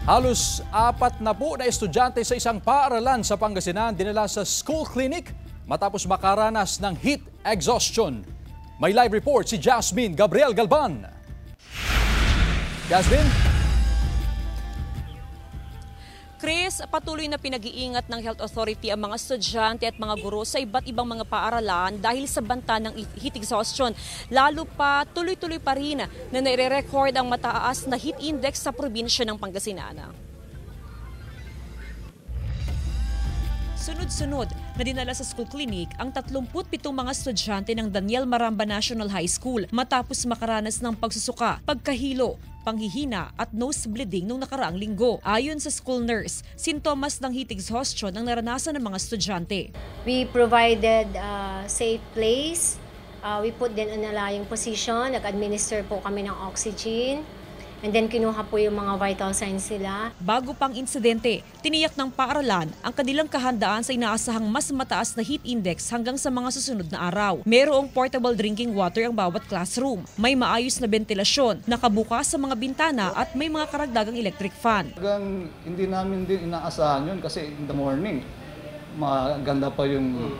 Halos 40 na estudyante sa isang paaralan sa Pangasinan dinala sa school clinic matapos makaranas ng heat exhaustion. May live report si Jasmine Gabriel Galban. Jasmine? Chris, patuloy na pinag-iingat ng Health Authority ang mga estudyante at mga guro sa iba't ibang mga paaralan dahil sa banta ng heat exhaustion. Lalo pa, tuloy-tuloy pa rin na nire-record ang mataas na heat index sa probinsya ng Pangasinan. Sunod-sunod na dinala sa school clinic ang 37 mga estudyante ng Daniel Maramba National High School matapos makaranas ng pagsusuka, pagkahilo, panghihina at nose bleeding noong nakaraang linggo. Ayon sa school nurse, sintomas ng heat exhaustion ang naranasan ng mga estudyante. We provided a safe place. We put them in a lying position. Nag-administer po kami ng oxygen. And then kinuha po yung mga vital signs nila. Bago pang insidente, tiniyak ng paaralan ang kanilang kahandaan sa inaasahang mas mataas na heat index hanggang sa mga susunod na araw. Mayroong portable drinking water ang bawat classroom. May maayos na ventilasyon, nakabukas sa mga bintana at may mga karagdagang electric fan. Hindi namin din inaasahan yun kasi in the morning, maganda pa yung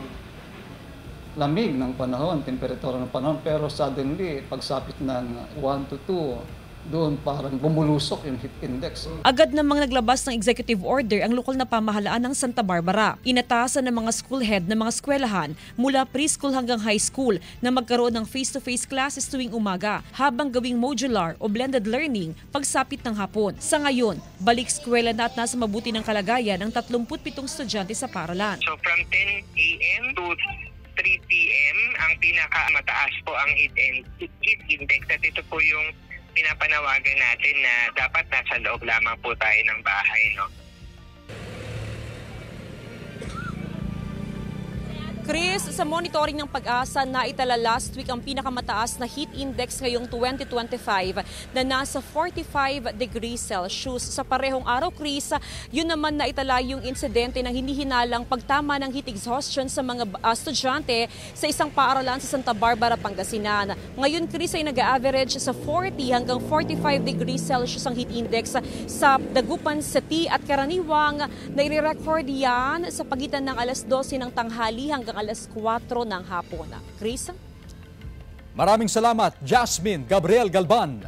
lamig ng panahon, temperatura ng panahon. Pero suddenly, pagsapit ng 1 to 2, doon parang bumulusok yung heat index. Agad namang naglabas ng executive order ang lokal na pamahalaan ng Santa Barbara. Inatasan ng mga school head ng mga eskwelahan mula preschool hanggang high school na magkaroon ng face-to-face classes tuwing umaga habang gawing modular o blended learning pagsapit ng hapon. Sa ngayon, balik eskwela na at nasa mabuti ng kalagayan ng 37 estudyante sa paaralan. So from 10 a.m. to 3 p.m. ang pinakamataas po ang heat index at ito po yung pinapanawagan natin na dapat nasa loob lamang po tayo ng bahay, no? Chris, sa monitoring ng Pag-asa, naitala last week ang pinakamataas na heat index ngayong 2025 na nasa 45 degrees Celsius. Sa parehong araw, Chris, yun naman naitala yung insidente ng hindi hinalang pagtama ng heat exhaustion sa mga estudyante sa isang paaralan sa Santa Barbara, Pangasinan. Ngayon, Chris, ay nag-average sa 40 hanggang 45 degrees Celsius ang heat index sa Dagupan City at karaniwang nai-record yan sa pagitan ng alas 12 ng tanghali hanggang alas 4 ng hapon. Chris? Maraming salamat, Jasmine Gabriel Galban.